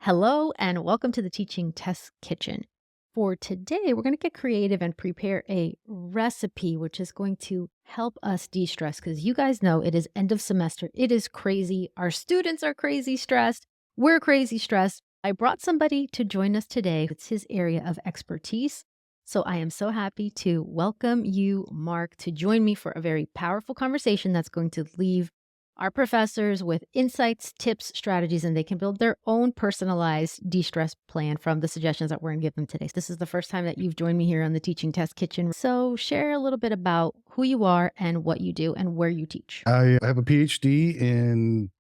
Hello, and welcome to the Teaching Test Kitchen. For today, we're going to get creative and prepare a recipe which is going to help us de stress because you guys know it is end of semester. It is crazy. Our students are crazy stressed. We're crazy stressed. I brought somebody to join us today. It's his area of expertise. So I am so happy to welcome you, Mark, to join me for a very powerful conversation that's going to leave our professors with insights, tips, strategies, and they can build their own personalized de-stress plan from the suggestions that we're going to give them today. So this is the first time that you've joined me here on the Teaching Test Kitchen. So share a little bit about who you are and what you do and where you teach. I have a Ph.D. in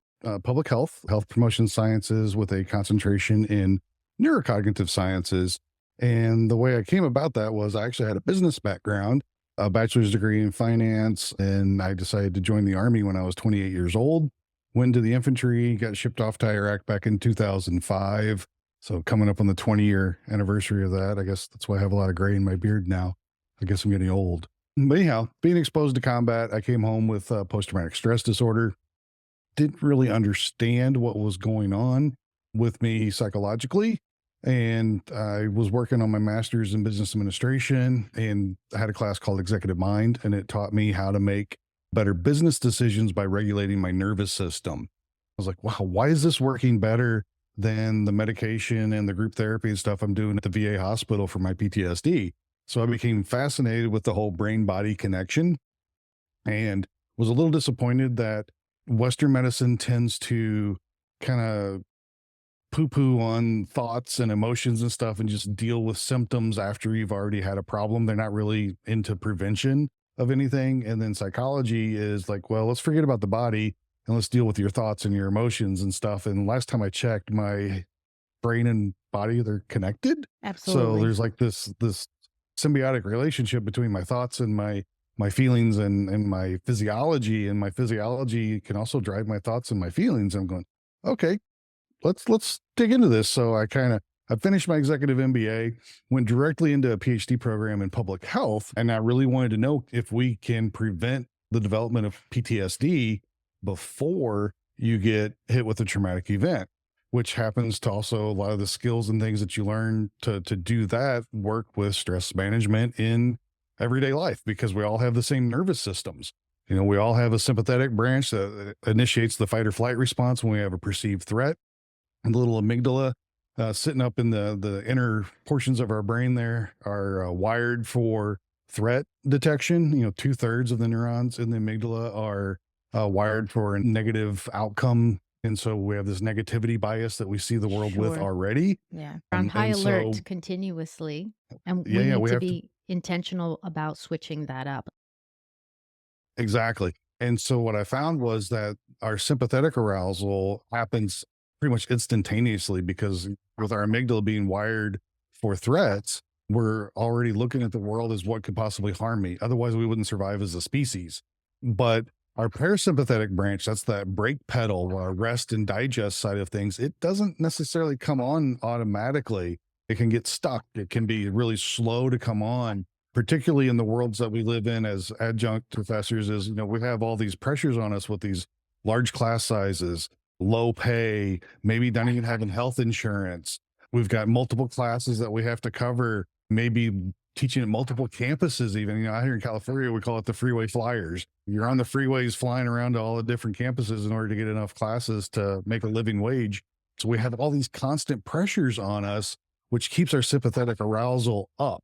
public health, health promotion sciences with a concentration in neurocognitive sciences. And the way I came about that was I actually had a business background, a bachelor's degree in finance, and I decided to join the Army when I was 28 years old. Went into the infantry, got shipped off to Iraq back in 2005. So coming up on the 20-year anniversary of that, I guess that's why I have a lot of gray in my beard now. I guess I'm getting old. But anyhow, being exposed to combat, I came home with post-traumatic stress disorder. Didn't really understand what was going on with me psychologically. And I was working on my master's in business administration, and I had a class called Executive Mind, and it taught me how to make better business decisions by regulating my nervous system. I was like, wow, why is this working better than the medication and the group therapy and stuff I'm doing at the VA hospital for my PTSD? So I became fascinated with the whole brain body connection and was a little disappointed that Western medicine tends to kind of poo poo on thoughts and emotions and stuff and just deal with symptoms after you've already had a problem. They're not really into prevention of anything. And then psychology is like, well, let's forget about the body and let's deal with your thoughts and your emotions and stuff. And last time I checked, my brain and body, they're connected. So Absolutely. there's like this symbiotic relationship between my thoughts and my feelings and my physiology, and my physiology can also drive my thoughts and my feelings. I'm going, okay, let's dig into this. So I finished my executive MBA, went directly into a PhD program in public health, and I really wanted to know if we can prevent the development of PTSD before you get hit with a traumatic event, which happens to also a lot of the skills and things that you learn to do that work with stress management in everyday life, because we all have the same nervous systems. You know, we all have a sympathetic branch that initiates the fight or flight response when we have a perceived threat, and the little amygdala sitting up in the inner portions of our brain there are wired for threat detection. You know, 2/3 of the neurons in the amygdala are wired for a negative outcome. And so we have this negativity bias that we see the world with Sure. already. Yeah. On high And so, alert continuously. And yeah, we yeah, need we to have to. be intentional about switching that up. Exactly. And so what I found was that our sympathetic arousal happens pretty much instantaneously, because with our amygdala being wired for threats, we're already looking at the world as what could possibly harm me. Otherwise, we wouldn't survive as a species. But our parasympathetic branch, that's that brake pedal, our rest and digest side of things, it doesn't necessarily come on automatically. It can get stuck. It can be really slow to come on, particularly in the worlds that we live in as adjunct professors. Is, you know, we have all these pressures on us with these large class sizes, low pay, maybe not even having health insurance. We've got multiple classes that we have to cover, maybe teaching at multiple campuses. Even, you know, out here in California, we call it the freeway flyers. You're on the freeways flying around to all the different campuses in order to get enough classes to make a living wage. So we have all these constant pressures on us, which keeps our sympathetic arousal up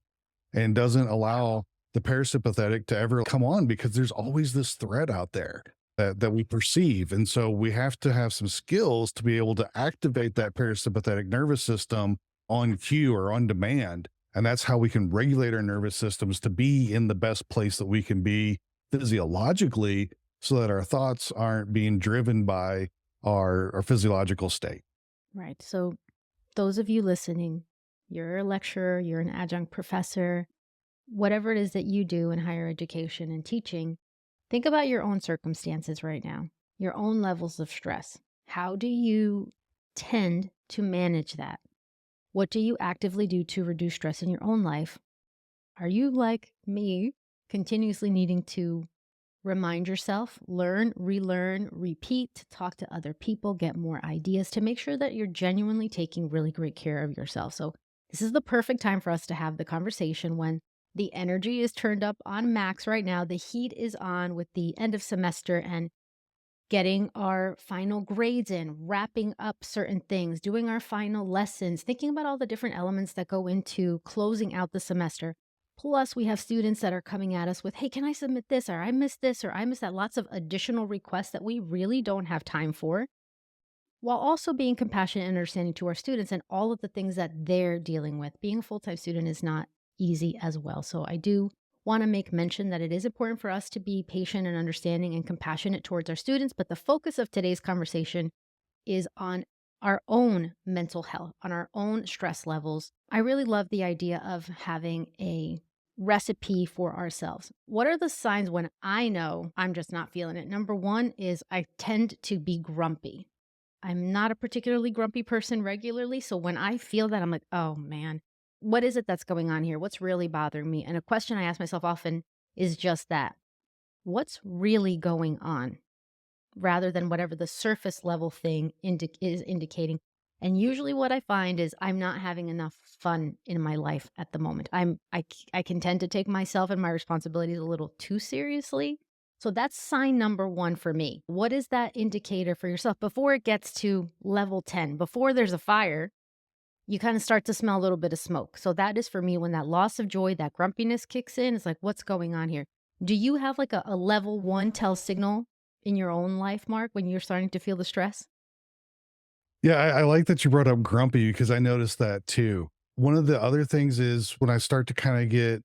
and doesn't allow the parasympathetic to ever come on, because there's always this threat out there that we perceive. And so we have to have some skills to be able to activate that parasympathetic nervous system on cue or on demand. And that's how we can regulate our nervous systems to be in the best place that we can be physiologically, so that our thoughts aren't being driven by our physiological state. Right. So those of you listening, you're a lecturer, you're an adjunct professor, whatever it is that you do in higher education and teaching, think about your own circumstances right now, your own levels of stress. How do you tend to manage that? What do you actively do to reduce stress in your own life? Are you like me, continuously needing to Remind yourself, learn, relearn, repeat, talk to other people, get more ideas to make sure that you're genuinely taking really great care of yourself. So, this is the perfect time for us to have the conversation when the energy is turned up on max right now. The heat is on with the end of semester and getting our final grades in, wrapping up certain things, doing our final lessons, thinking about all the different elements that go into closing out the semester. Plus, we have students that are coming at us with, hey, can I submit this? Or I missed this, or I missed that. Lots of additional requests that we really don't have time for, while also being compassionate and understanding to our students and all of the things that they're dealing with. Being a full time student is not easy as well. So, I do want to make mention that it is important for us to be patient and understanding and compassionate towards our students. But the focus of today's conversation is on our own mental health, on our own stress levels. I really love the idea of having a recipe for ourselves. What are the signs when I know I'm just not feeling it? Number one is I tend to be grumpy. I'm not a particularly grumpy person regularly. So when I feel that, I'm like, oh man, what is it that's going on here? What's really bothering me? And a question I ask myself often is just that: what's really going on? Rather than whatever the surface level thing is indicating. And usually what I find is I'm not having enough fun in my life at the moment. I can tend to take myself and my responsibilities a little too seriously. So that's sign number one for me. What is that indicator for yourself before it gets to level 10? Before there's a fire, you kind of start to smell a little bit of smoke. So that is for me when that loss of joy, that grumpiness kicks in. It's like, what's going on here? Do you have like a level one tell signal in your own life, Mark, when you're starting to feel the stress? Yeah, I like that you brought up grumpy because I noticed that too. One of the other things is when I start to kind of get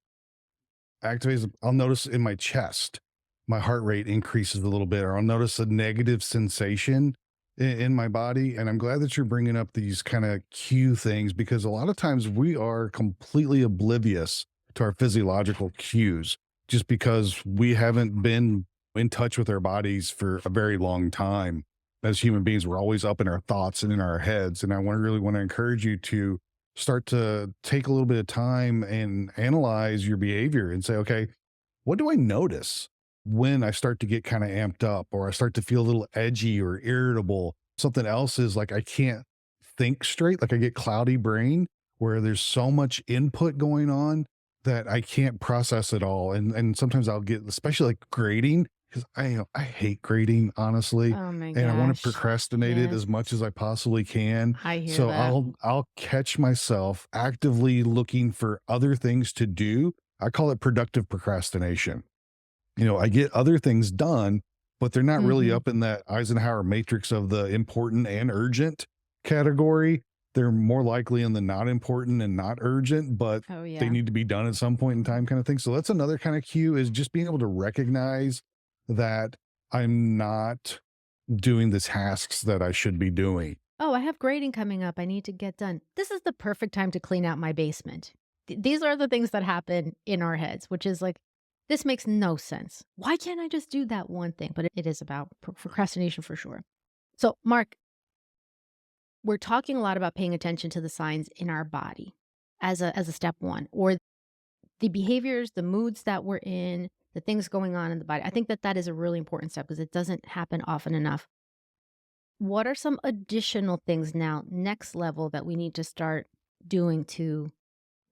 activated, I'll notice in my chest, my heart rate increases a little bit, or I'll notice a negative sensation in my body. And I'm glad that you're bringing up these kind of cue things because a lot of times we are completely oblivious to our physiological cues just because we haven't been in touch with our bodies for a very long time. As human beings, we're always up in our thoughts and in our heads. And I really want to encourage you to start to take a little bit of time and analyze your behavior and say, okay, what do I notice when I start to get kind of amped up or I start to feel a little edgy or irritable? Something else is like I can't think straight, like I get cloudy brain where there's so much input going on that I can't process it all. And sometimes I'll get, especially like grading, because I hate grading honestly, Oh my and I want to gosh. procrastinate it as Yes, much as I possibly can. I hear So that. I'll catch myself actively looking for other things to do. I call it productive procrastination. I get other things done, but they're not really Mhm. up in that Eisenhower matrix of the important and urgent category. They're more likely in the not important and not urgent, but Oh, they yeah. need to be done at some point in time kind of thing. So that's another kind of cue is just being able to recognize that I'm not doing the tasks that I should be doing. "Oh, I have grading coming up I need to get done. This is the perfect time to clean out my basement." These are the things that happen in our heads, which is like, "This makes no sense. Why can't I just do that one thing?" But it is about procrastination for sure. So, Mark, we're talking a lot about paying attention to the signs in our body as a step one, or the behaviors, the moods that we're in, the things going on in the body. I think that that is a really important step because it doesn't happen often enough. What are some additional things now, next level, that we need to start doing to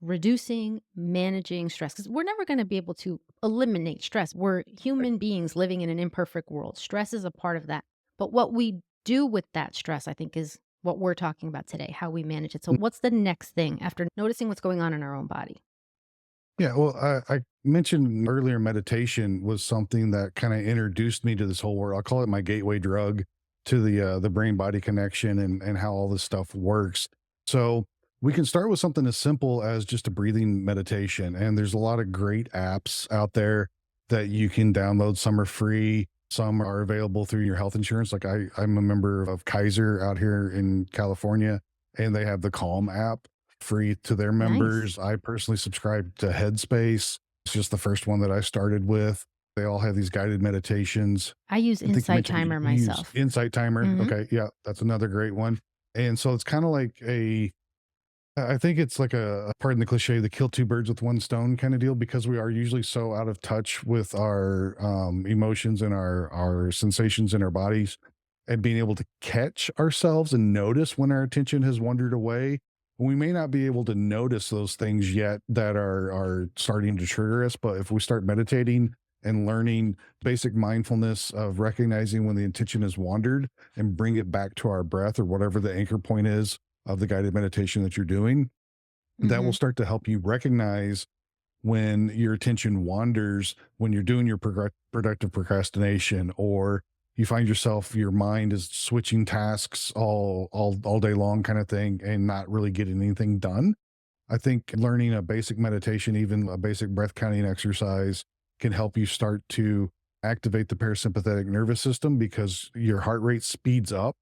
reducing, managing stress? Because we're never going to be able to eliminate stress. We're human beings living in an imperfect world. Stress is a part of that. But what we do with that stress, I think, is what we're talking about today, how we manage it. So, what's the next thing after noticing what's going on in our own body? Yeah, well, I mentioned earlier meditation was something that kind of introduced me to this whole world. I'll call it my gateway drug to the brain body connection and how all this stuff works. So we can start with something as simple as just a breathing meditation. And there's a lot of great apps out there that you can download. Some are free, some are available through your health insurance. Like I'm a member of Kaiser out here in California, and they have the Calm app free to their Nice. members. I personally subscribe to Headspace. It's just the first one that I started with. They all have these guided meditations. I use I think you Insight mentioned you Timer use myself. Insight Timer. Hmm. Okay, yeah, that's another great one. And so it's kind of like a I think it's like pardon the cliche, the kill two birds with one stone kind of deal, because we are usually so out of touch with our emotions and our sensations in our bodies, and being able to catch ourselves and notice when our attention has wandered away. We may not be able to notice those things yet that are starting to trigger us, but if we start meditating and learning basic mindfulness of recognizing when the intention has wandered and bring it back to our breath or whatever the anchor point is of the guided meditation that you're doing, that will Mhm. start to help you recognize when your attention wanders, when you're doing your productive procrastination, or you find yourself, your mind is switching tasks all day long kind of thing, and not really getting anything done. I think learning a basic meditation, even a basic breath counting exercise, can help you start to activate the parasympathetic nervous system, because your heart rate speeds up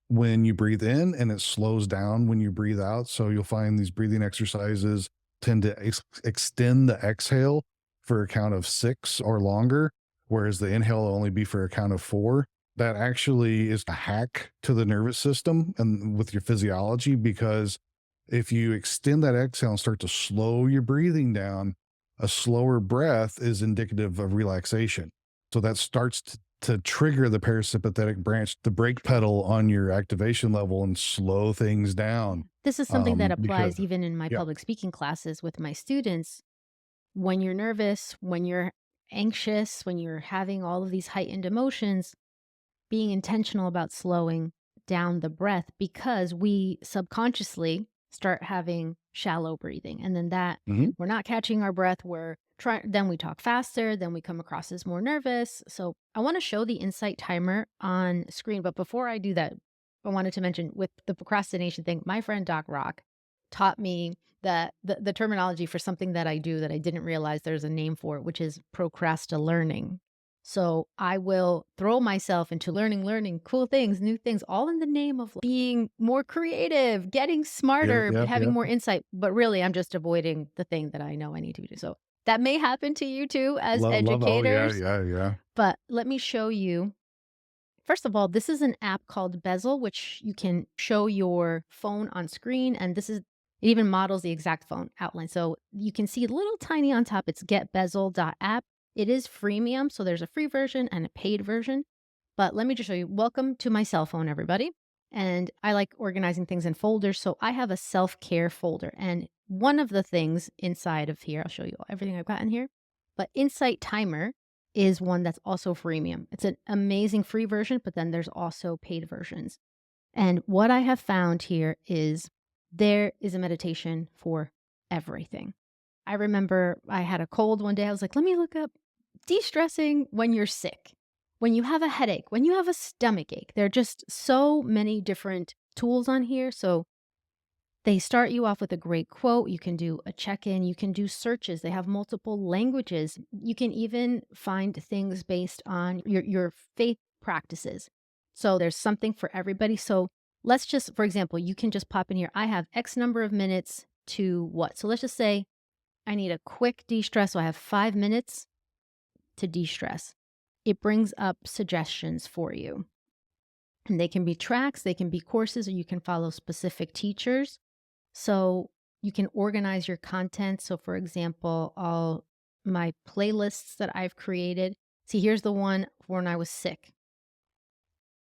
when you breathe in and it slows down when you breathe out. So you'll find these breathing exercises tend to extend the exhale for a count of 6 or longer, whereas the inhale will only be for a count of 4. That actually is a hack to the nervous system and with your physiology, because if you extend that exhale and start to slow your breathing down, a slower breath is indicative of relaxation. So that starts to trigger the parasympathetic branch, the brake pedal on your activation level, and slow things down. This is something that Because applies even in my yeah, public speaking classes with my students. When you're nervous, when you're anxious, when you're having all of these heightened emotions, being intentional about slowing down the breath, because we subconsciously start having shallow breathing. And then that mhm. we're not catching our breath. Then we talk faster, then we come across as more nervous. So I want to show the insight timer on screen. But before I do that, I wanted to mention with the procrastination thing, my friend Doc Rock taught me that the terminology for something that I do that I didn't realize there's a name for it, which is procrastinating. So I will throw myself into learning cool things, new things, all in the name of being more creative, getting Yep, smarter, yep, having yep. more insight. But really, I'm just avoiding the thing that I know I need to do. So that may happen to you too as Love, oh yeah, educators. yeah, yeah. But let me show you. First of all, this is an app called Bezel, which you can show your phone on screen. And it even models the exact phone outline. So you can see little tiny on top, it's getbezel.app. It is freemium. So there's a free version and a paid version. But let me just show you. Welcome to my cell phone, everybody. And I like organizing things in folders. So I have a self care folder. And one of the things inside of here, I'll show you everything I've got in here. But Insight Timer is one that's also freemium. It's an amazing free version, but then there's also paid versions. And what I have found here is there is a meditation for everything. I remember I had a cold one day. I was like, let me look up de stressing when you're sick, when you have a headache, when you have a stomach ache. There are just so many different tools on here. So they start you off with a great quote. You can do a check in. You can do searches. They have multiple languages. You can even find things based on your faith practices. So there's something for everybody. So let's just, for example, you can just pop in here. I have X number of minutes to what? So let's just say I need a quick de stress. So I have 5 minutes to de stress. It brings up suggestions for you. And they can be tracks, they can be courses, or you can follow specific teachers. So you can organize your content. So, for example, all my playlists that I've created. See, here's the one for when I was sick,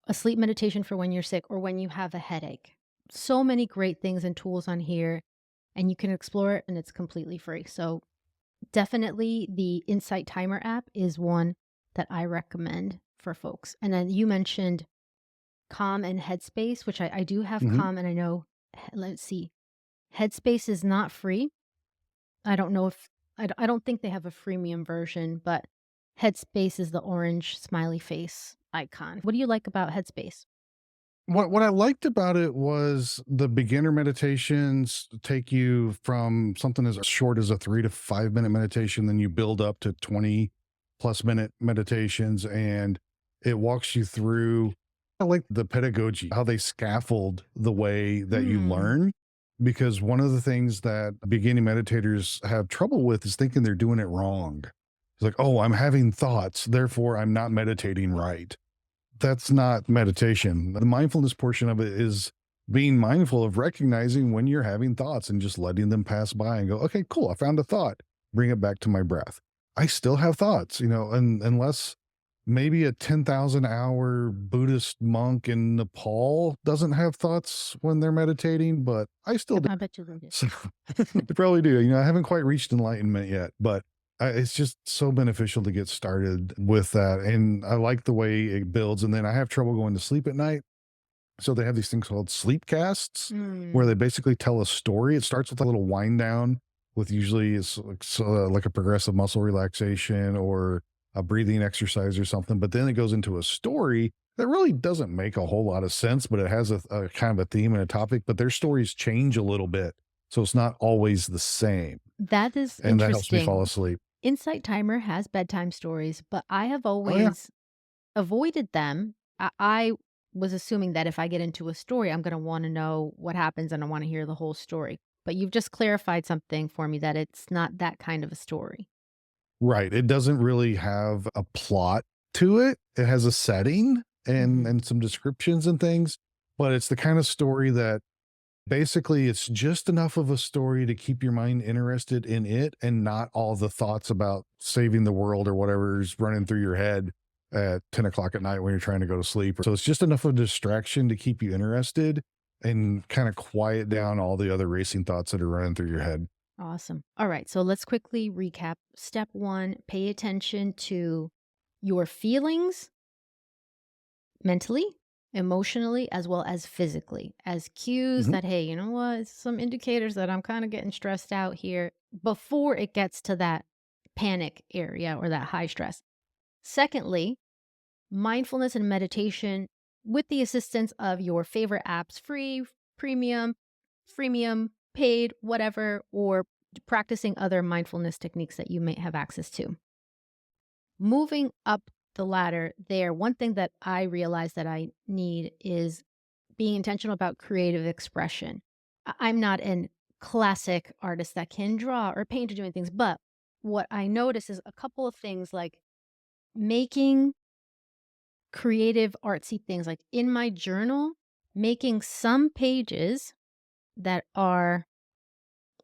a sleep meditation for when you're sick or when you have a headache. So many great things and tools on here, and you can explore it, and it's completely free. So, definitely the Insight Timer app is one that I recommend for folks. And then you mentioned Calm and Headspace, which I do have Mhm. Calm, and I know, let's see, Headspace is not free. I don't know if I don't think they have a freemium version, but Headspace is the orange smiley face icon. What do you like about Headspace? What I liked about it was the beginner meditations take you from something as short as a 3 to 5 minute meditation, then you build up to 20 plus minute meditations, and it walks you through. I like the pedagogy, how they scaffold the way that you Mm, learn, because one of the things that beginning meditators have trouble with is thinking they're doing it wrong. It's like, oh, I'm having thoughts, therefore I'm not meditating right. That's not meditation. The mindfulness portion of it is being mindful of recognizing when you're having thoughts and just letting them pass by and go, okay, cool, I found a thought, bring it back to my breath. I still have thoughts, and unless maybe a 10,000 hour Buddhist monk in Nepal doesn't have thoughts when they're meditating, but I still Yep, do. I bet you they do. So I probably do. I haven't quite reached enlightenment yet, but it's just so beneficial to get started with that. And I like the way it builds. And then I have trouble going to sleep at night. So they have these things called sleep casts where Mm. they basically tell a story. It starts with a little wind down with usually it's like a progressive muscle relaxation or a breathing exercise or something. But then it goes into a story that really doesn't make a whole lot of sense, but it has a kind of a theme and a topic, but their stories change a little bit. So it's not always the same. That is And that helps me fall interesting. asleep. Insight Timer has bedtime stories, but I have Oh, yeah. always avoided them. I was assuming that if I get into a story, I'm gonna wanna know what happens and I wanna hear the whole story. But you've just clarified something for me that it's not that kind of a story. Right. It doesn't really have a plot to it. It has a setting and Mhm. and some descriptions and things, but it's the kind of story that basically it's just enough of a story to keep your mind interested in it and not all the thoughts about saving the world or whatever's running through your head at 10 o'clock at night when you're trying to go to sleep. So it's just enough of a distraction to keep you interested and kind of quiet down all the other racing thoughts that are running through your head. Awesome. All right, so let's quickly recap. Step 1, pay attention to your feelings mentally, emotionally, as well as physically, as cues Mhm. that, hey, you know what? Some indicators that I'm kind of getting stressed out here before it gets to that panic area or that high stress. Secondly, mindfulness and meditation with the assistance of your favorite apps, free, premium, freemium, paid, whatever, or practicing other mindfulness techniques that you may have access to. Moving up the ladder there, one thing that I realize that I need is being intentional about creative expression. I'm not an classic artist that can draw or paint or doing things, but what I notice is a couple of things like making creative artsy things like in my journal, making some pages that are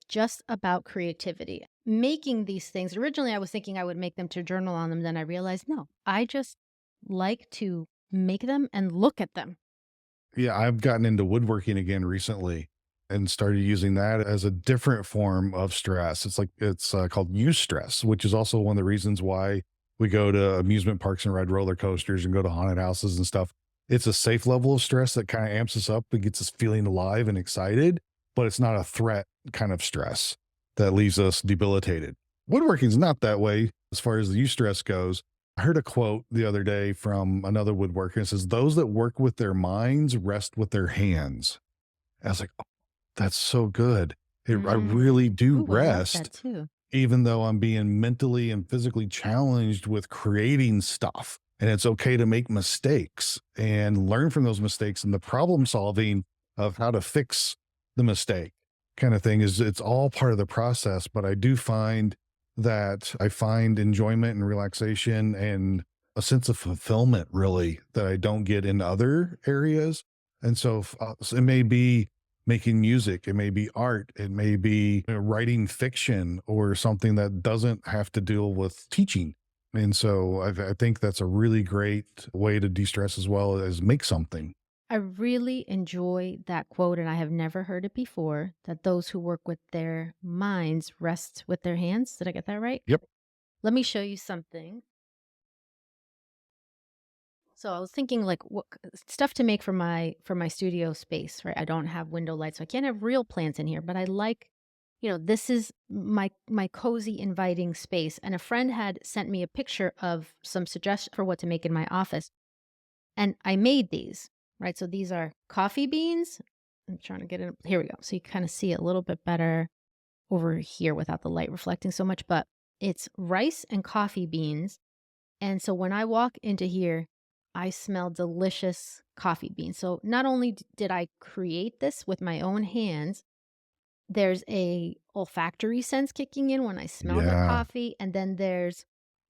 just about creativity. Making these things, originally I was thinking I would make them to journal on them. Then I realized, no, I just like to make them and look at them. Yeah, I've gotten into woodworking again recently and started using that as a different form of stress. It's called eustress, which is also one of the reasons why we go to amusement parks and ride roller coasters and go to haunted houses and stuff. It's a safe level of stress that kind of amps us up and gets us feeling alive and excited, but it's not a threat kind of stress that leaves us debilitated. Woodworking's not that way as far as the eustress goes. I heard a quote the other day from another woodworker. It says, "Those that work with their minds rest with their hands." I was like, "Oh, that's so good. I really Mm. do Ooh, I love rest, that too. even though I'm being mentally and physically challenged with creating stuff. And it's okay to make mistakes and learn from those mistakes and the problem solving of how to fix the mistake kind of thing is it's all part of the process. But I do find that I find enjoyment and relaxation and a sense of fulfillment really that I don't get in other areas. And so it may be making music, it may be art, it may be writing fiction or something that doesn't have to deal with teaching. And so I think that's a really great way to de-stress as well as make something. I really enjoy that quote, and I have never heard it before that those who work with their minds rest with their hands. Did I get that right? Yep. Let me show you something. So I was thinking like what stuff to make for my studio space, right? I don't have window lights, so I can't have real plants in here, but I like, this is my cozy inviting space. And a friend had sent me a picture of some suggestions for what to make in my office. And I made these, right? So these are coffee beans. I'm trying to get it. Here we go. So you kind of see it a little bit better over here without the light reflecting so much, but it's rice and coffee beans. And so when I walk into here, I smell delicious coffee beans. So not only did I create this with my own hands, there's a olfactory sense kicking in when I smell the Yeah. coffee, and then there's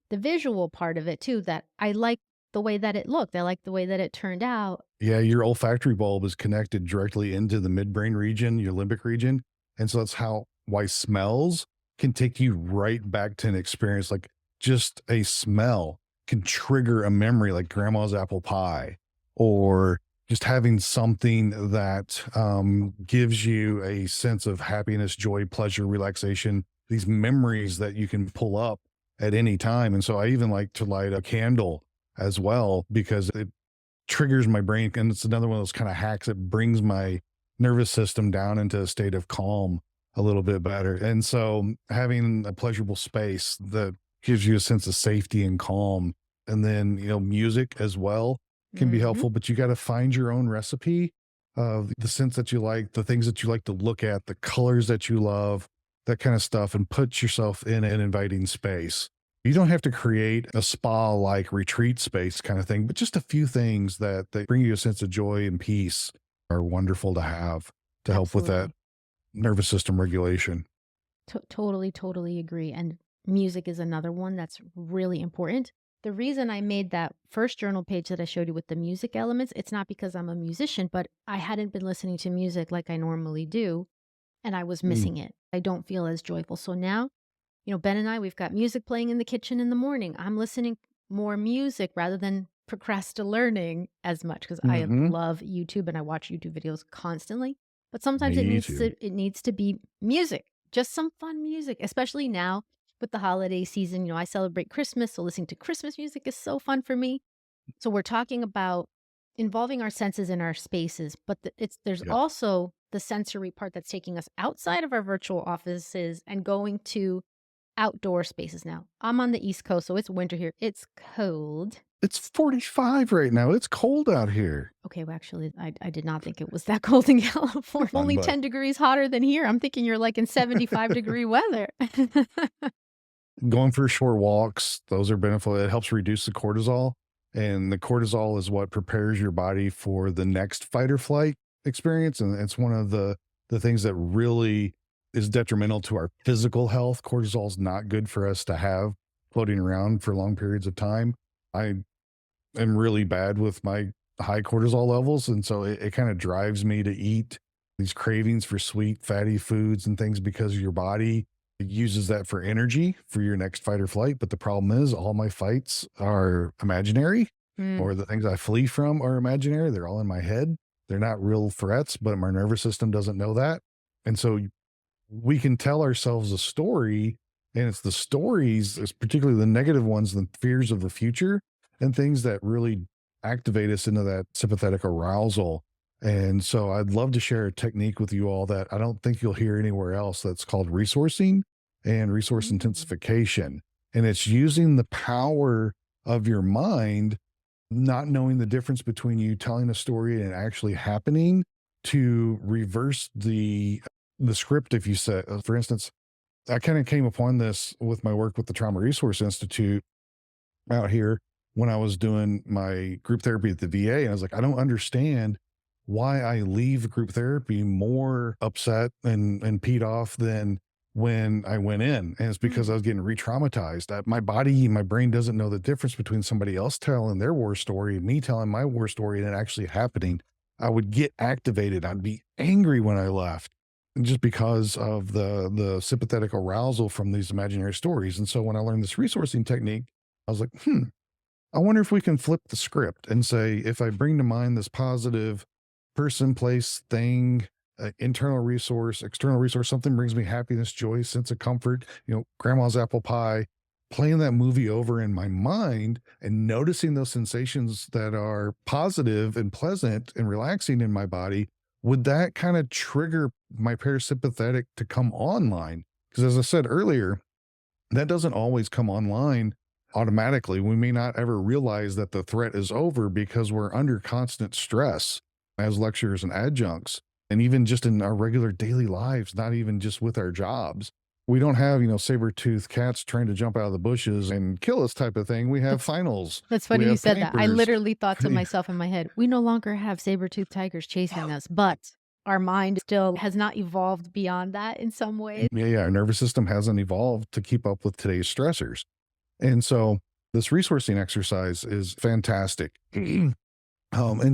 the visual part of it too that I like the way that it looked. I liked the way that it turned out. Yeah, your olfactory bulb is connected directly into the midbrain region, your limbic region. And so that's how why smells can take you right back to an experience. Like just a smell can trigger a memory like grandma's apple pie, or just having something that gives you a sense of happiness, joy, pleasure, relaxation, these memories that you can pull up at any time. And so I even like to light a candle as well because it triggers my brain, and it's another one of those kind of hacks that brings my nervous system down into a state of calm a little bit better. And so having a pleasurable space that gives you a sense of safety and calm, and then music as well can be Mhm. helpful, but you got to find your own recipe of the sense that you like, the things that you like to look at, the colors that you love, that kind of stuff, and put yourself in an inviting space. You don't have to create a spa-like retreat space kind of thing, but just a few things that bring you a sense of joy and peace are wonderful to have to help with that Absolutely. nervous system regulation. Totally, totally agree. And music is another one that's really important. The reason I made that first journal page that I showed you with the music elements, it's not because I'm a musician, but I hadn't been listening to music like I normally do, and I was Mm, missing it. I don't feel as joyful. So now, Ben and I, we've got music playing in the kitchen in the morning. I'm listening more music rather than procrastinating as much because I mhm. love YouTube and I watch YouTube videos constantly. But sometimes Me too. it needs to be music, just some fun music, especially now with the holiday season. I celebrate Christmas, so listening to Christmas music is so fun for me. So we're talking about involving our senses in our spaces, but there's Yeah. also the sensory part that's taking us outside of our virtual offices and going to outdoor spaces now. I'm on the East Coast, so it's winter here. It's cold. It's 45 right now. It's cold out here. Okay, well, actually, I did not think it was that cold in California. On, Only but 10 degrees hotter than here. I'm thinking you're like in 75-degree weather. going for short walks, those are beneficial. It helps reduce the cortisol, and the cortisol is what prepares your body for the next fight or flight experience, and it's one of the things that really is detrimental to our physical health. Cortisol is not good for us to have floating around for long periods of time. I am really bad with my high cortisol levels, and so it kind of drives me to eat these cravings for sweet, fatty foods and things because your body uses that for energy for your next fight or flight. But the problem is, all my fights are imaginary, Mm, or the things I flee from are imaginary. They're all in my head. They're not real threats, but my nervous system doesn't know that. And so we can tell ourselves a story, and it's the stories, it's particularly the negative ones, the fears of the future and things that really activate us into that sympathetic arousal. And so I'd love to share a technique with you all that I don't think you'll hear anywhere else, that's called resourcing and resource mm, intensification. And it's using the power of your mind, not knowing the difference between you telling a story and it actually happening, to reverse the script. If you say, for instance, I kind of came upon this with my work with the Trauma Resource Institute out here when I was doing my group therapy at the VA. And I was like, I don't understand why I leave group therapy more upset and peed off than when I went in. And it's because I mm. was getting re-traumatized. My body, my brain doesn't know the difference between somebody else telling their war story and me telling my war story and it actually happening. I would get activated. I'd be angry when I left, just because of the sympathetic arousal from these imaginary stories. And so when I learned this resourcing technique, I was like, I wonder if we can flip the script and say, if I bring to mind this positive person, place, thing, internal resource, external resource, something brings me happiness, joy, sense of comfort, grandma's apple pie, playing that movie over in my mind and noticing those sensations that are positive and pleasant and relaxing in my body, would that kind of trigger my parasympathetic to come online? Because as I said earlier, that doesn't always come online automatically. We may not ever realize that the threat is over because we're under constant stress as lecturers and adjuncts, and even just in our regular daily lives, not even just with our jobs. We don't have, saber-toothed cats trying to jump out of the bushes and kill us type of thing. We have That's finals. that's We funny you have said that. I papers. literally thought to myself in my head, we no longer have saber-toothed tigers chasing us, but our mind still has not evolved beyond that in some ways. Yeah, yeah. Our nervous system hasn't evolved to keep up with today's stressors. And so This resourcing exercise is fantastic. And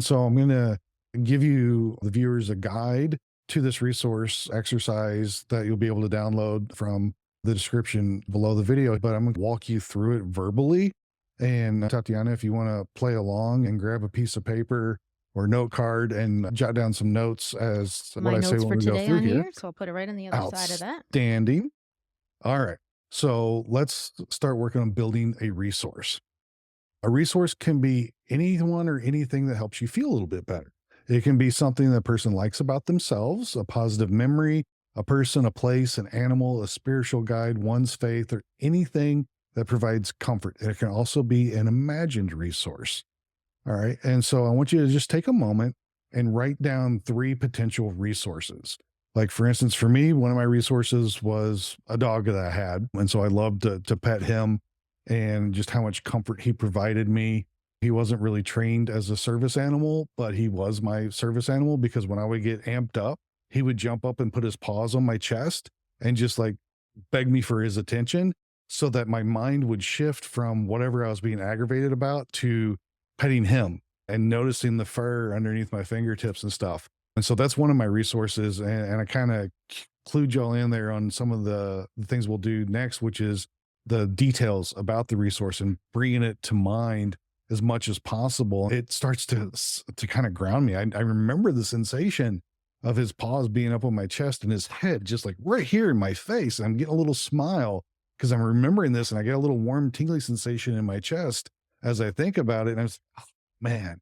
so I'm going to give you, the viewers, a guide to this resource exercise that you'll be able to download from the description below the video. But I'm going to walk you through it verbally. And Tatiana, if you want to play along and grab a piece of paper or note card and jot down some notes as what My I say notes when for we go today through on here. here, so I'll put it right on the other side of that. Outstanding. All right. So let's start working on building a resource. A resource can be anyone or anything that helps you feel a little bit better. It can be something that a person likes about themselves, a positive memory, a person, a place, an animal, a spiritual guide, one's faith, or anything that provides comfort. It can also be an imagined resource. All right. And so I want you to just take a moment and write down 3 potential resources. Like, for instance, for me, one of my resources was a dog that I had. And so I loved to pet him, and just how much comfort he provided me. He wasn't really trained as a service animal, but he was my service animal, because when I would get amped up, he would jump up and put his paws on my chest and just like beg me for his attention, so that my mind would shift from whatever I was being aggravated about to petting him and noticing the fur underneath my fingertips and stuff. And so that's one of my resources. And I kind of clued y'all in there on some of the things we'll do next, which is the details about the resource and bringing it to mind as much as possible. It starts to kind of ground me. I remember the sensation of his paws being up on my chest and his head just like right here in my face. I'm getting a little smile because I'm remembering this, and I get a little warm, tingly sensation in my chest as I think about it. And I was, oh, man,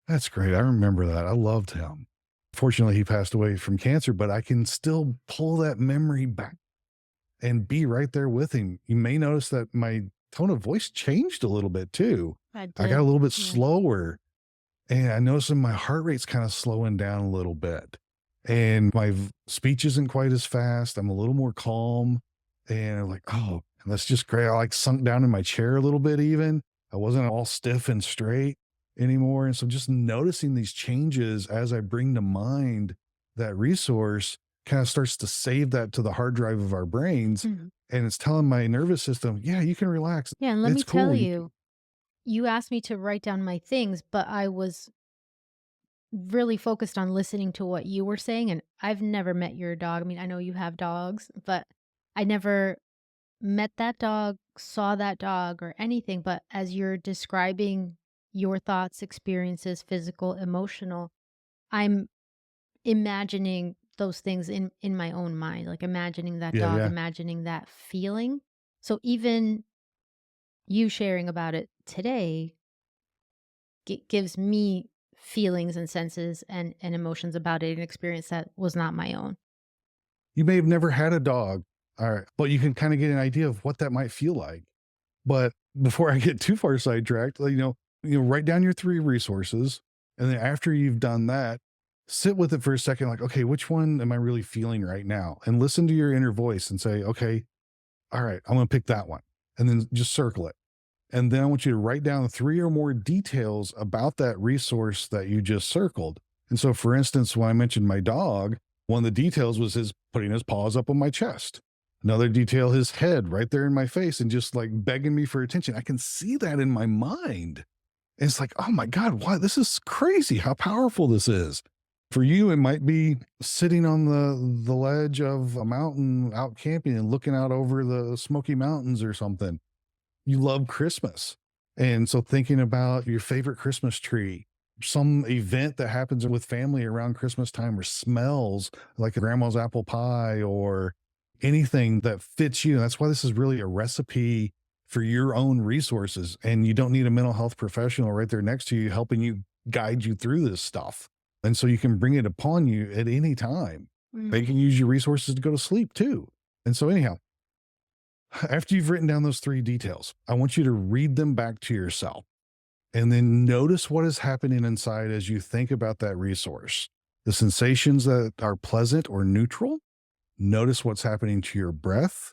that's great. I remember that. I loved him. Fortunately, he passed away from cancer, but I can still pull that memory back and be right there with him. You may notice that my tone of voice changed a little bit too. I I got a did. little bit Yeah. slower, and I noticed that my heart rate's kind of slowing down a little bit, and my speech isn't quite as fast. I'm a little more calm, and I'm like, oh, that's just great. I like sunk down in my chair a little bit even. I wasn't all stiff and straight anymore. And so just noticing these changes as I bring to mind that resource kind of starts to save that to the hard drive of our brains. Mhm. And it's telling my nervous system, yeah, you can relax. Yeah, and let me It's cool. tell you, you asked me to write down my things, but I was really focused on listening to what you were saying, and I've never met your dog. I mean, I know you have dogs, but I never met that dog, saw that dog, or anything. But as you're describing your thoughts, experiences, physical, emotional, I'm imagining those things in my own mind, like imagining that Yeah, dog, yeah. imagining that feeling. So even you sharing about it today gives me feelings and senses and emotions about it, an experience that was not my own. You may have never had a dog. All right. But you can kind of get an idea of what that might feel like. But before I get too far sidetracked, like, write down your 3 resources. And then after you've done that, sit with it for a second, like, okay, which one am I really feeling right now? And listen to your inner voice and say, okay, all right, I'm going to pick that one. And then just circle it. And then I want you to write down 3 or more details about that resource that you just circled. And so, for instance, when I mentioned my dog, one of the details was his putting his paws up on my chest. Another detail, his head right there in my face and just like begging me for attention. I can see that in my mind. And it's like, oh my God, wow, this is crazy how powerful this is. For you, it might be sitting on the ledge of a mountain out camping and looking out over the Smoky Mountains or something. You love Christmas. And so thinking about your favorite Christmas tree, some event that happens with family around Christmas time, or smells like grandma's apple pie or anything that fits you. That's why this is really a recipe for your own resources. And you don't need a mental health professional right there next to you helping you guide you through this stuff. And so you can bring it upon you at any time. They can use your resources to go to sleep too. And so anyhow, after you've written down those 3 details, I want you to read them back to yourself and then notice what is happening inside as you think about that resource. The sensations that are pleasant or neutral. Notice what's happening to your breath,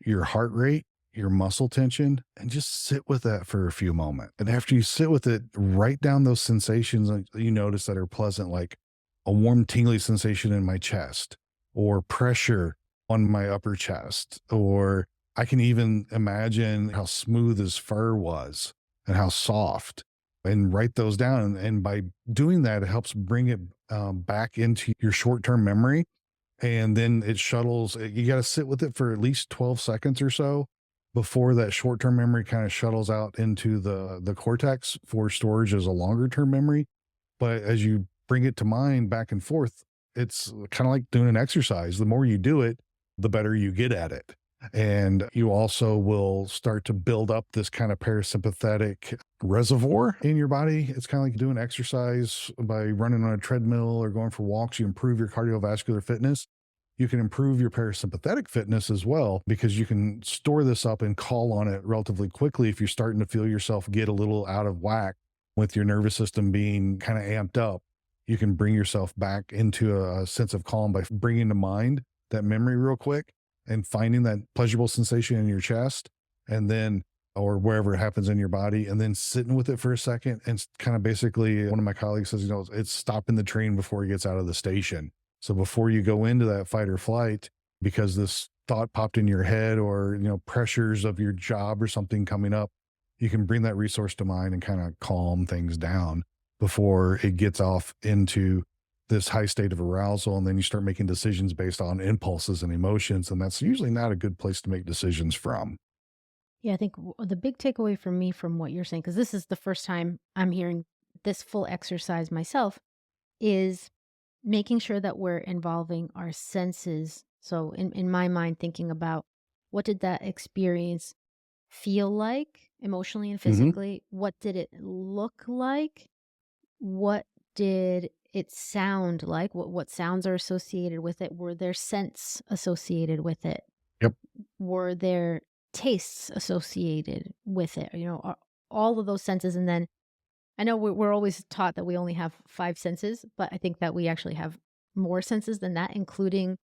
your heart rate, your muscle tension, and just sit with that for a few moments. And after you sit with it, write down those sensations that you notice that are pleasant, like a warm, tingly sensation in my chest, or pressure on my upper chest, or I can even imagine how smooth his fur was and how soft, and write those down. And by doing that, it helps bring it back into your short term memory. And then it shuttles, you got to sit with it for at least 12 seconds or so before that short term memory kind of shuttles out into the cortex for storage as a longer term memory. But as you bring it to mind back and forth, it's kind of like doing an exercise. The more you do it, the better you get at it. And you also will start to build up this kind of parasympathetic reservoir in your body. It's kind of like doing exercise by running on a treadmill or going for walks. You improve your cardiovascular fitness. You can improve your parasympathetic fitness as well, because you can store this up and call on it relatively quickly if you're starting to feel yourself get a little out of whack with your nervous system being kind of amped up. You can bring yourself back into a sense of calm by bringing to mind that memory real quick and finding that pleasurable sensation in your chest, and then, or wherever it happens in your body, and then sitting with it for a second. And kind of basically, one of my colleagues says, it's stopping the train before it gets out of the station. So before you go into that fight or flight, because this thought popped in your head, or, pressures of your job or something coming up, you can bring that resource to mind and kind of calm things down before it gets off into this high state of arousal. And then you start making decisions based on impulses and emotions. And that's usually not a good place to make decisions from. Yeah, I think the big takeaway for me from what you're saying, because this is the first time I'm hearing this full exercise myself, is making sure that we're involving our senses. So in my mind, thinking about what did that experience feel like emotionally and Hmm. physically? What did it look like? What did it sound like? What sounds are associated with it? Were there scents associated with it? Yep. Were there tastes associated with it? All of those senses. And then I know we're always taught that we only have five senses, but I think that we actually have more senses than that, including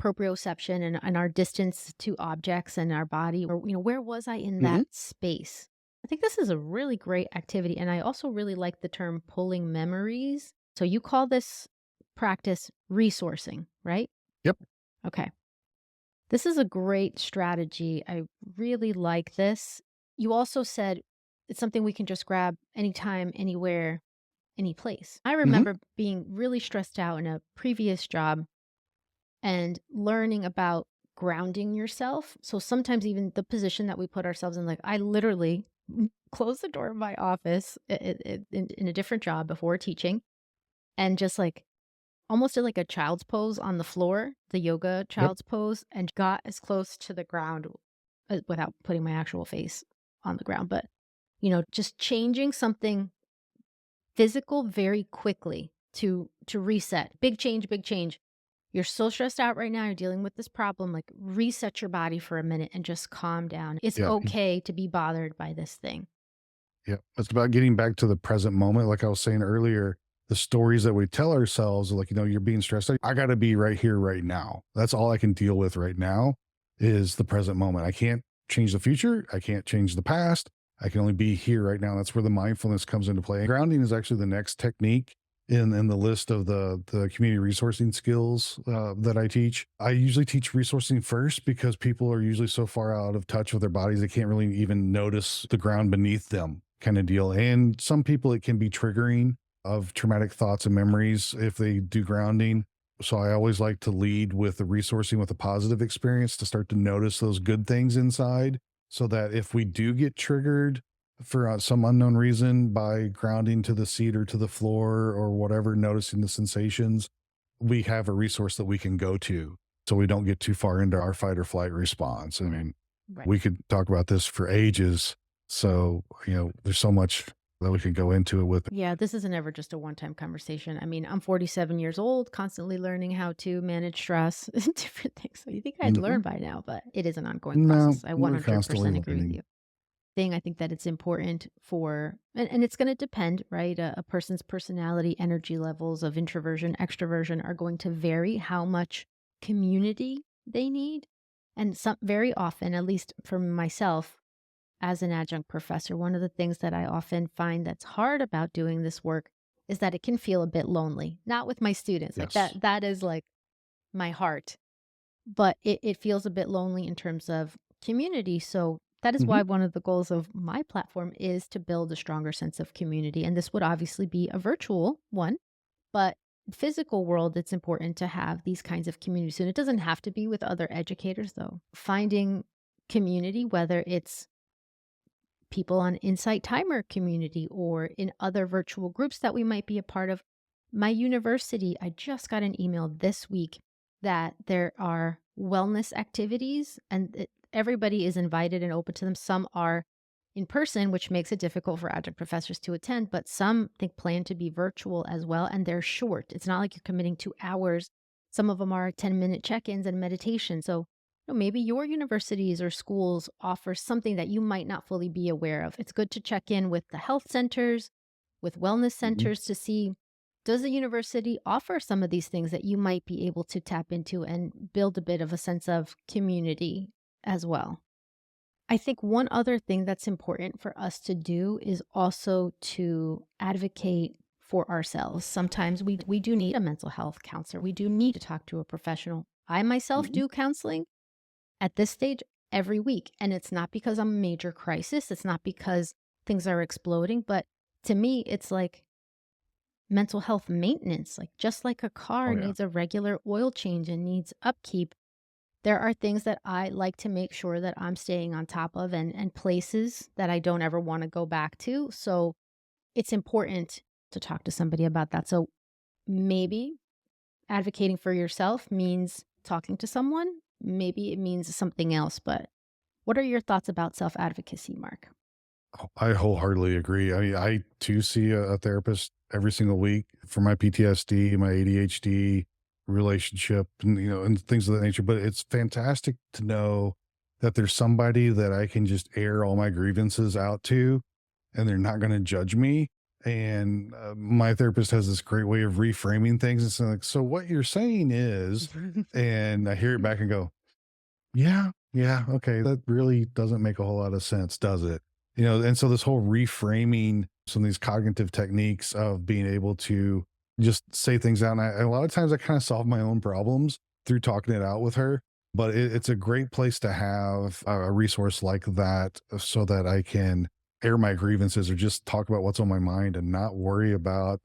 proprioception and our distance to objects and our body, or, where was I in Hmm. that space? I think this is a really great activity. And I also really like the term pulling memories. So you call this practice resourcing, right? Yep. Okay. This is a great strategy. I really like this. You also said it's something we can just grab anytime, anywhere, any place. I Hmm. remember being really stressed out in a previous job and learning about grounding yourself. So sometimes even the position that we put ourselves in, like I literally closed the door of my office in a different job before teaching, and just like almost did like a child's pose on the floor, the yoga Yep. child's pose, and got as close to the ground without putting my actual face on the ground. But, just changing something physical very quickly to reset. Big change, big change. You're so stressed out right now, you're dealing with this problem, like reset your body for a minute and just calm down. It's Yeah. okay to be bothered by this thing. Yeah. It's about getting back to the present moment. Like I was saying earlier, the stories that we tell ourselves, like, you're being stressed out. I got to be right here, right now. That's all I can deal with right now is the present moment. I can't change the future. I can't change the past. I can only be here right now. That's where the mindfulness comes into play. Grounding is actually the next technique in the list of the community resourcing skills that I teach. I usually teach resourcing first because people are usually so far out of touch with their bodies they can't really even notice the ground beneath them, kind of deal. And some people it can be triggering of traumatic thoughts and memories if they do grounding. So I always like to lead with the resourcing with a positive experience to start to notice those good things inside, so that if we do get triggered for some unknown reason by grounding to the seat or to the floor or whatever, noticing the sensations, we have a resource that we can go to so we don't get too far into our fight or flight response. I mean, Right. we could talk about this for ages. So, there's so much that we could go into it with. Yeah, this isn't ever just a one-time conversation. I mean, I'm 47 years old, constantly learning how to manage stress and different things. So you think I'd learn Mhm. by now, but it is an ongoing No, process. I we're constantly 100% agree with learning. you. I think that it's important for, and it's going to depend, right? A person's personality, energy levels of introversion, extroversion are going to vary how much community they need. And some very often, at least for myself as an adjunct professor, one of the things that I often find that's hard about doing this work is that it can feel a bit lonely. Not with my students. Like that is like my heart, but it feels a bit lonely in terms of community. So that is Hmm. why one of the goals of my platform is to build a stronger sense of community. And this would obviously be a virtual one, but physical world, it's important to have these kinds of communities. And it doesn't have to be with other educators, though. Finding community, whether it's people on Insight Timer community or in other virtual groups that we might be a part of. My university, I just got an email this week that there are wellness activities and everybody is invited and open to them. Some are in person, which makes it difficult for adjunct professors to attend, but some think plan to be virtual as well. And they're short. It's not like you're committing 2 hours. Some of them are 10-minute check ins and meditation. So maybe your universities or schools offer something that you might not fully be aware of. It's good to check in with the health centers, with wellness Hmm. centers to see, does the university offer some of these things that you might be able to tap into and build a bit of a sense of community as well. I think one other thing that's important for us to do is also to advocate for ourselves. Sometimes we do need a mental health counselor. We do need to talk to a professional. I myself Hmm. do counseling at this stage every week. And it's not because I'm a major crisis. It's not because things are exploding. But to me, it's like mental health maintenance. Like just like a car Oh yeah. needs a regular oil change and needs upkeep, there are things that I like to make sure that I'm staying on top of and places that I don't ever want to go back to. So it's important to talk to somebody about that. So maybe advocating for yourself means talking to someone. Maybe it means something else, but what are your thoughts about self-advocacy, Mark? I wholeheartedly agree. I mean, I too see a therapist every single week for my PTSD, my ADHD, relationship, and and things of that nature. But it's fantastic to know that there's somebody that I can just air all my grievances out to, and they're not going to judge me. And my therapist has this great way of reframing things. It's like, so what you're saying is, and I hear it back and go, yeah, yeah, okay, that really doesn't make a whole lot of sense, does it? And so this whole reframing some of these cognitive techniques of being able to just say things out, and a lot of times I kind of solve my own problems through talking it out with her. But it's a great place to have a resource like that so that I can air my grievances or just talk about what's on my mind and not worry about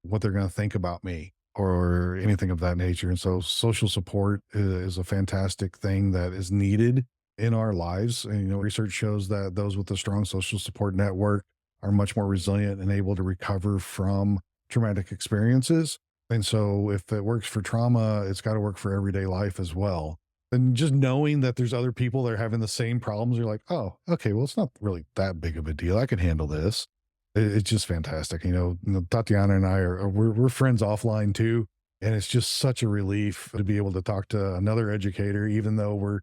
what they're going to think about me or anything of that nature. And so social support is a fantastic thing that is needed in our lives. And, research shows that those with a strong social support network are much more resilient and able to recover from traumatic experiences. And so if it works for trauma, it's got to work for everyday life as well. And just knowing that there's other people that are having the same problems, you're like, oh, okay, well, it's not really that big of a deal. I can handle this. It's just fantastic. Tatiana and I we're friends offline too. And it's just such a relief to be able to talk to another educator, even though we're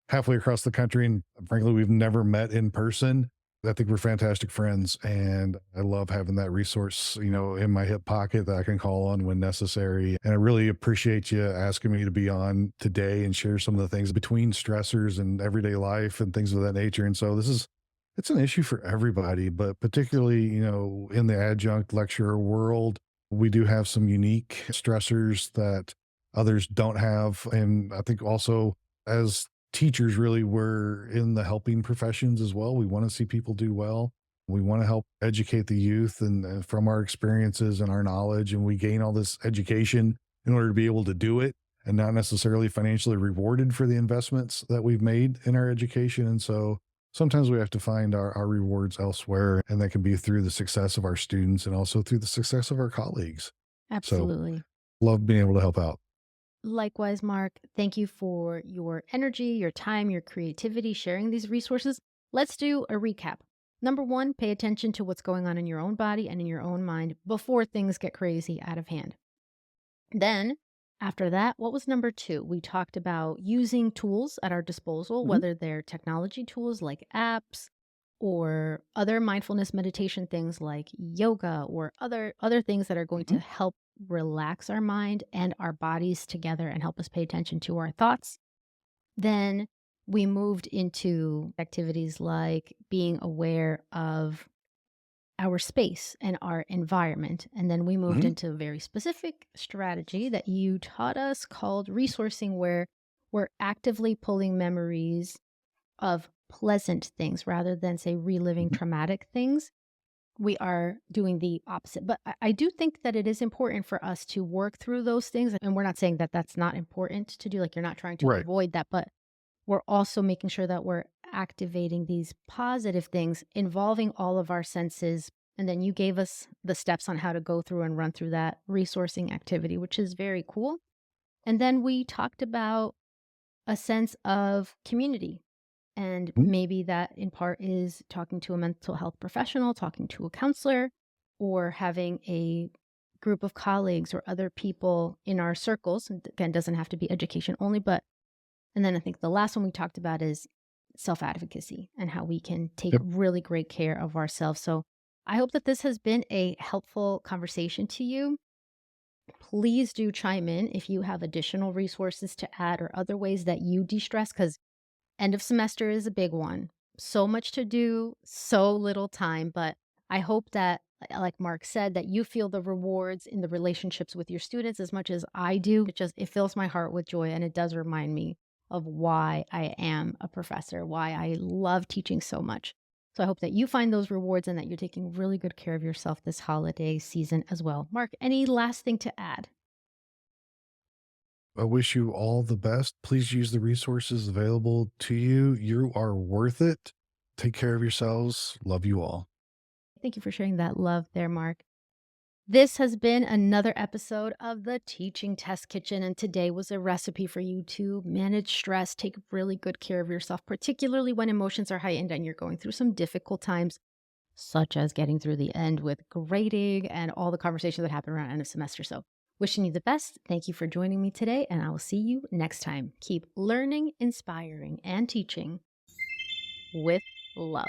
halfway across the country. And frankly, we've never met in person. I think we're fantastic friends. And I love having that resource, in my hip pocket that I can call on when necessary. And I really appreciate you asking me to be on today and share some of the things between stressors and everyday life and things of that nature. And so it's an issue for everybody, but particularly, in the adjunct lecturer world, we do have some unique stressors that others don't have. And I think also as teachers, really, we're in the helping professions as well. We want to see people do well. We want to help educate the youth and from our experiences and our knowledge. And we gain all this education in order to be able to do it and not necessarily financially rewarded for the investments that we've made in our education. And so sometimes we have to find our rewards elsewhere, and that can be through the success of our students and also through the success of our colleagues. So Absolutely. love being able to help out. Likewise, Mark, thank you for your energy, your time, your creativity, sharing these resources. Let's do a recap. Number one, pay attention to what's going on in your own body and in your own mind before things get crazy out of hand. Then, after that, what was number two? We talked about using tools at our disposal, Mhm. whether they're technology tools like apps or other mindfulness meditation things like yoga or other things that are going Mhm. to help relax our mind and our bodies together and help us pay attention to our thoughts. Then we moved into activities like being aware of our space and our environment. And then we moved Mhm. into a very specific strategy that you taught us called resourcing, where we're actively pulling memories of pleasant things rather than, say, reliving Mhm. traumatic things. We are doing the opposite. But I do think that it is important for us to work through those things. And we're not saying that that's not important to do. Like, you're not trying to Right. avoid that, but we're also making sure that we're activating these positive things involving all of our senses. And then you gave us the steps on how to go through and run through that resourcing activity, which is very cool. And then we talked about a sense of community. And Mhm. maybe that in part is talking to a mental health professional, talking to a counselor, or having a group of colleagues or other people in our circles. And again, doesn't have to be education only, but and then I think the last one we talked about is self advocacy and how we can take Yep. really great care of ourselves. So I hope that this has been a helpful conversation to you. Please do chime in if you have additional resources to add or other ways that you de stress, because end of semester is a big one. So much to do, so little time, but I hope that, like Mark said, that you feel the rewards in the relationships with your students as much as I do. It fills my heart with joy, and it does remind me of why I am a professor, why I love teaching so much. So I hope that you find those rewards and that you're taking really good care of yourself this holiday season as well. Mark, any last thing to add? I wish you all the best. Please use the resources available to you. You are worth it. Take care of yourselves. Love you all. Thank you for sharing that love there, Mark. This has been another episode of the Teaching Test Kitchen, and today was a recipe for you to manage stress, take really good care of yourself, particularly when emotions are heightened and you're going through some difficult times, such as getting through the end with grading and all the conversations that happen around end of semester. So, wishing you the best. Thank you for joining me today, and I will see you next time. Keep learning, inspiring, and teaching with love.